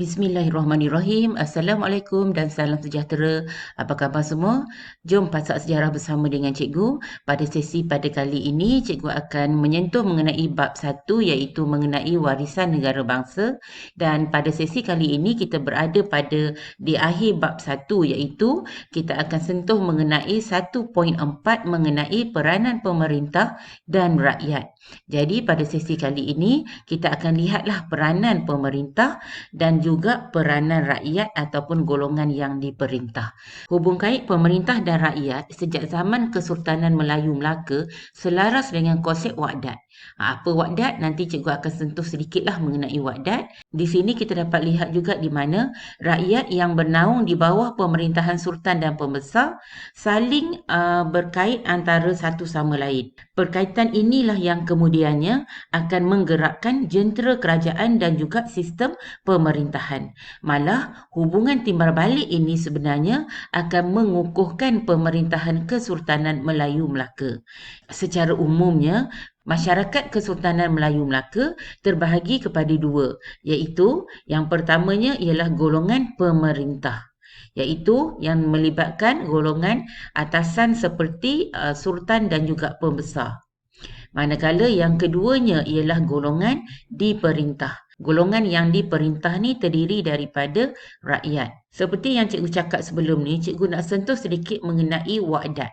Bismillahirrahmanirrahim. Assalamualaikum dan salam sejahtera. Apa khabar semua? Jom pasak sejarah bersama dengan cikgu. Pada sesi pada kali ini, cikgu akan menyentuh mengenai bab 1 iaitu mengenai warisan negara bangsa. Dan pada sesi kali ini kita berada pada di akhir bab 1 iaitu kita akan sentuh mengenai 1.4 mengenai peranan pemerintah dan rakyat. Jadi pada sesi kali ini kita akan lihatlah peranan pemerintah dan juga peranan rakyat ataupun golongan yang diperintah. Hubung kait pemerintah dan rakyat sejak zaman Kesultanan Melayu Melaka selaras dengan konsep Wahdat. Apa Wahdat? Nanti cikgu akan sentuh sedikitlah mengenai Wahdat. Di sini kita dapat lihat juga di mana rakyat yang bernaung di bawah pemerintahan sultan dan pembesar saling berkait antara satu sama lain. Perkaitan inilah yang kemudiannya akan menggerakkan jentera kerajaan dan juga sistem pemerintahan. Malah hubungan timbal balik ini sebenarnya akan mengukuhkan pemerintahan Kesultanan Melayu Melaka. Secara umumnya, masyarakat Kesultanan Melayu Melaka terbahagi kepada dua, iaitu yang pertamanya ialah golongan pemerintah, iaitu yang melibatkan golongan atasan seperti sultan dan juga pembesar. Manakala yang keduanya ialah golongan diperintah. Golongan yang diperintah ni terdiri daripada rakyat. Seperti yang cikgu cakap sebelum ni, cikgu nak sentuh sedikit mengenai Wahdat.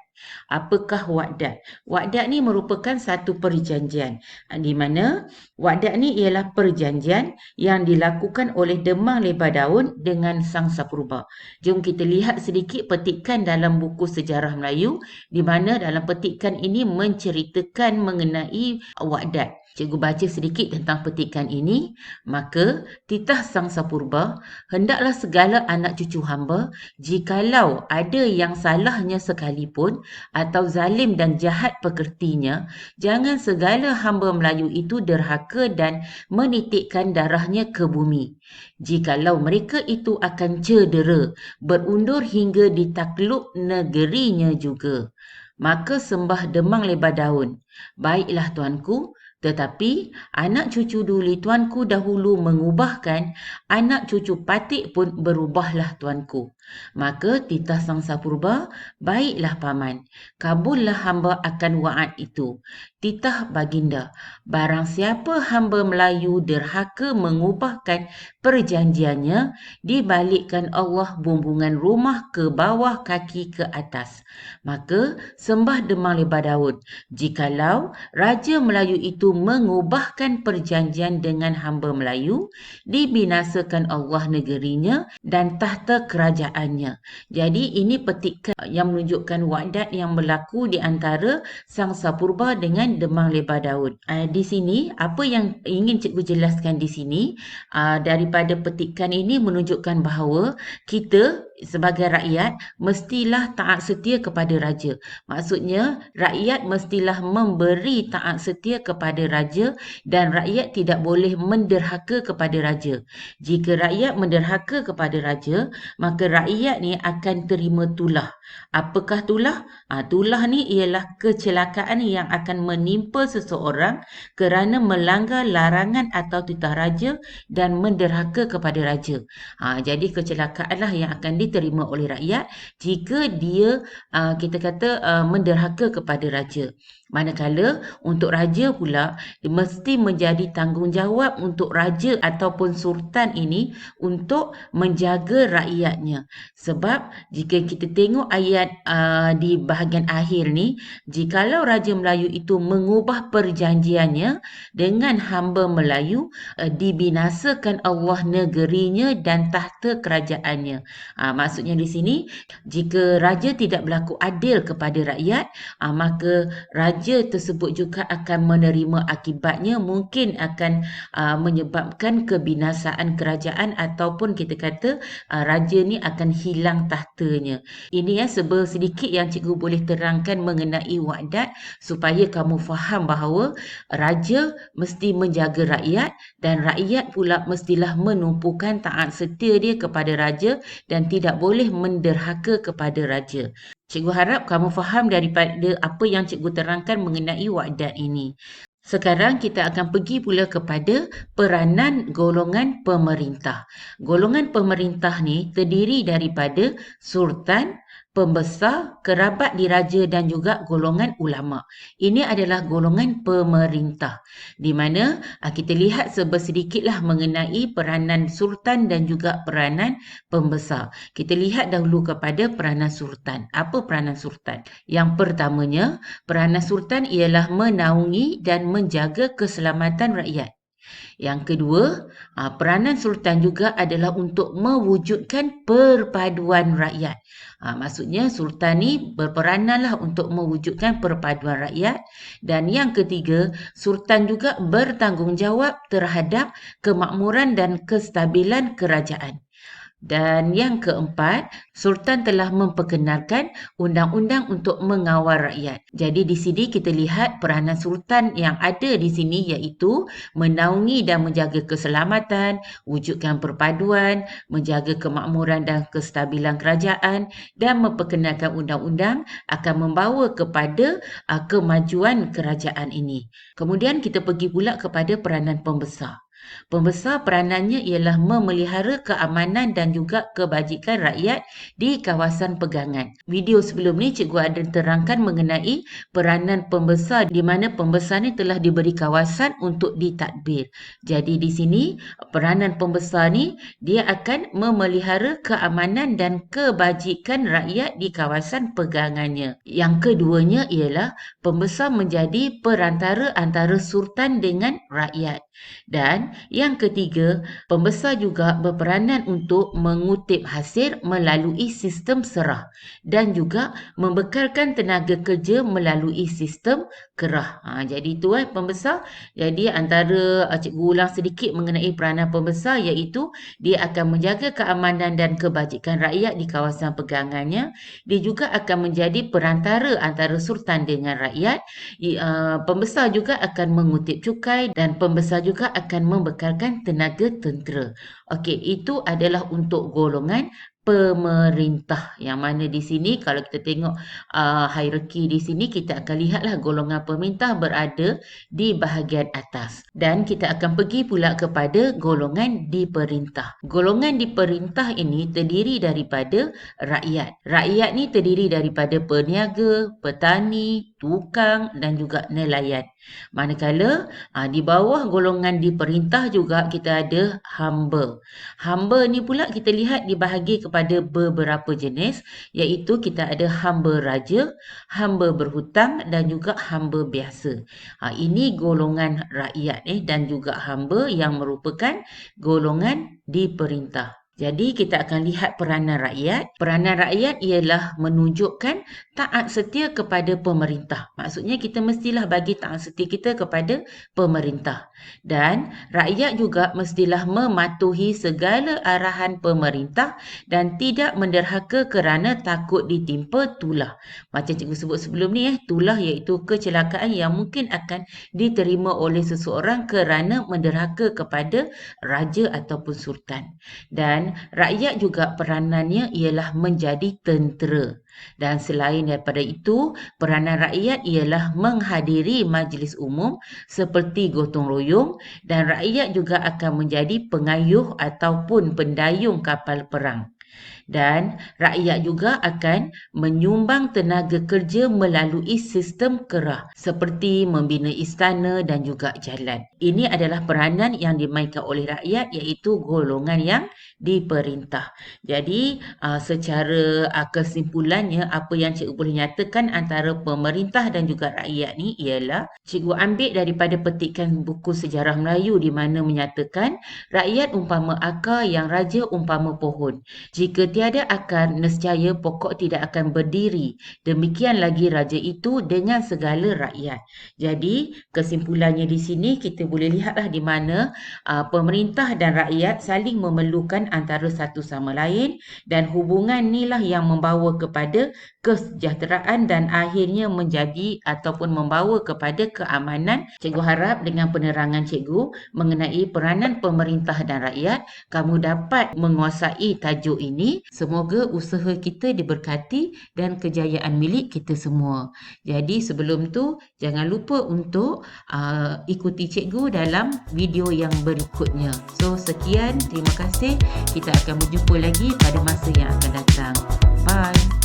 Apakah Wahdat? Wahdat ni merupakan satu perjanjian di mana Wahdat ni ialah perjanjian yang dilakukan oleh Demang Lebar Daun dengan Sangsa Purba. Jom kita lihat sedikit petikan dalam buku sejarah Melayu di mana dalam petikan ini menceritakan mengenai Wahdat. Cikgu baca sedikit tentang petikan ini. Maka titah Sangsa Purba, hendaklah segala anak cucu hamba, jikalau ada yang salahnya sekalipun atau zalim dan jahat pekertinya, jangan segala hamba Melayu itu derhaka dan menitikkan darahnya ke bumi. Jikalau mereka itu akan cedera, berundur hingga ditakluk negerinya juga, maka sembah Demang Lebar Daun. Baiklah tuanku, tetapi anak cucu duli tuanku dahulu mengubahkan, anak cucu patik pun berubahlah tuanku. Maka titah Sangsa Purba, baiklah paman, kabullah hamba akan wa'ad itu. Titah baginda, barang siapa hamba Melayu derhaka mengubahkan perjanjiannya, dibalikkan Allah bumbungan rumah ke bawah kaki ke atas. Maka sembah Demang Lebar Daun. Jikalau Raja Melayu itu mengubahkan perjanjian dengan hamba Melayu, dibinasakan Allah negerinya dan tahta kerajaannya. Jadi ini petikan yang menunjukkan Wahdat yang berlaku di antara Sangsa Purba dengan Demang Lebar Daun. Di sini apa yang ingin cikgu jelaskan di sini daripada petikan ini menunjukkan bahawa kita sebagai rakyat mestilah taat setia kepada raja. Maksudnya rakyat mestilah memberi taat setia kepada raja dan rakyat tidak boleh menderhaka kepada raja. Jika rakyat menderhaka kepada raja, maka rakyat ni akan terima tulah. Apakah tulah? Tulah ni ialah kecelakaan yang akan menimpa seseorang kerana melanggar larangan atau titah raja dan menderhaka kepada raja. Jadi kecelakaanlah yang akan diterima oleh rakyat jika dia kita kata menderhaka kepada raja. Manakala untuk raja pula mesti menjadi tanggungjawab untuk raja ataupun sultan ini untuk menjaga rakyatnya. Sebab jika kita tengok ayat di bahagian akhir ni, jikalau Raja Melayu itu mengubah perjanjiannya dengan hamba Melayu, dibinasakan Allah negerinya dan tahta kerajaannya. Maksudnya di sini, jika raja tidak berlaku adil kepada rakyat, maka raja tersebut juga akan menerima akibatnya, mungkin akan menyebabkan kebinasaan kerajaan ataupun kita kata raja ni akan hilang tahtanya. Ini sedikit yang cikgu boleh terangkan mengenai Wahdat supaya kamu faham bahawa raja mesti menjaga rakyat dan rakyat pula mestilah menumpukan taat setia dia kepada raja dan tidak boleh menderhaka kepada raja. Cikgu harap kamu faham daripada apa yang cikgu terangkan mengenai Wahdat ini. Sekarang kita akan pergi pula kepada peranan golongan pemerintah. Golongan pemerintah ni terdiri daripada sultan, pembesar, kerabat diraja dan juga golongan ulama. Ini adalah golongan pemerintah. Di mana kita lihat sedikitlah mengenai peranan sultan dan juga peranan pembesar. Kita lihat dahulu kepada peranan sultan. Apa peranan sultan? Yang pertamanya, peranan sultan ialah menaungi dan menjaga keselamatan rakyat. Yang kedua, peranan sultan juga adalah untuk mewujudkan perpaduan rakyat. Maksudnya sultan ni berperananlah untuk mewujudkan perpaduan rakyat. Dan yang ketiga, sultan juga bertanggungjawab terhadap kemakmuran dan kestabilan kerajaan. Dan yang keempat, sultan telah memperkenalkan undang-undang untuk mengawal rakyat. Jadi di sini kita lihat peranan sultan yang ada di sini iaitu menaungi dan menjaga keselamatan, wujudkan perpaduan, menjaga kemakmuran dan kestabilan kerajaan dan memperkenalkan undang-undang akan membawa kepada kemajuan kerajaan ini. Kemudian kita pergi pula kepada peranan pembesar. Pembesar peranannya ialah memelihara keamanan dan juga kebajikan rakyat di kawasan pegangan. Video sebelum ni cikgu ada terangkan mengenai peranan pembesar di mana pembesar ni telah diberi kawasan untuk ditadbir. Jadi di sini peranan pembesar ni dia akan memelihara keamanan dan kebajikan rakyat di kawasan pegangannya. Yang keduanya ialah pembesar menjadi perantara antara sultan dengan rakyat. Dan yang ketiga, pembesar juga berperanan untuk mengutip hasil melalui sistem serah dan juga membekalkan tenaga kerja melalui sistem kerah. Jadi itu pembesar. Jadi antara cikgu ulang sedikit mengenai peranan pembesar iaitu dia akan menjaga keamanan dan kebajikan rakyat di kawasan pegangannya. Dia juga akan menjadi perantara antara sultan dengan rakyat. Pembesar juga akan mengutip cukai dan pembesar juga akan membekalkan tenaga tentera. Okey, itu adalah untuk golongan pemerintah. Yang mana di sini kalau kita tengok hierarki di sini kita akan lihatlah golongan pemerintah berada di bahagian atas. Dan kita akan pergi pula kepada golongan diperintah. Golongan diperintah ini terdiri daripada rakyat. Rakyat ni terdiri daripada peniaga, petani, tukang dan juga nelayan. Manakala di bawah golongan diperintah juga kita ada hamba. Hamba ni pula kita lihat dibahagi kepada beberapa jenis iaitu kita ada hamba raja, hamba berhutang dan juga hamba biasa. Ini golongan rakyat dan juga hamba yang merupakan golongan diperintah. Jadi kita akan lihat peranan rakyat. Peranan rakyat ialah menunjukkan taat setia kepada pemerintah. Maksudnya kita mestilah bagi taat setia kita kepada pemerintah. Dan rakyat juga mestilah mematuhi segala arahan pemerintah dan tidak menderhaka kerana takut ditimpa tulah. Macam cikgu sebut sebelum ni tulah iaitu kecelakaan yang mungkin akan diterima oleh seseorang kerana menderhaka kepada raja ataupun sultan. Dan rakyat juga peranannya ialah menjadi tentera. Dan selain daripada itu, peranan rakyat ialah menghadiri majlis umum seperti gotong royong dan rakyat juga akan menjadi pengayuh ataupun pendayung kapal perang. Dan rakyat juga akan menyumbang tenaga kerja melalui sistem kerah seperti membina istana dan juga jalan. Ini adalah peranan yang dimainkan oleh rakyat iaitu golongan yang diperintah. Jadi secara kesimpulannya apa yang cikgu boleh nyatakan antara pemerintah dan juga rakyat ni ialah cikgu ambil daripada petikan buku sejarah Melayu di mana menyatakan rakyat umpama akar yang raja umpama pohon. Jika tiada akar, nescaya pokok tidak akan berdiri. Demikian lagi raja itu dengan segala rakyat. Jadi, kesimpulannya di sini kita boleh lihatlah di mana pemerintah dan rakyat saling memerlukan antara satu sama lain dan hubungan inilah yang membawa kepada kesejahteraan dan akhirnya menjadi ataupun membawa kepada keamanan. Cikgu harap dengan penerangan cikgu mengenai peranan pemerintah dan rakyat, kamu dapat menguasai tajuk ini Semoga usaha kita diberkati dan kejayaan milik kita semua. Jadi sebelum tu, jangan lupa untuk ikuti cikgu dalam video yang berikutnya. So, sekian. Terima kasih. Kita akan berjumpa lagi pada masa yang akan datang. Bye.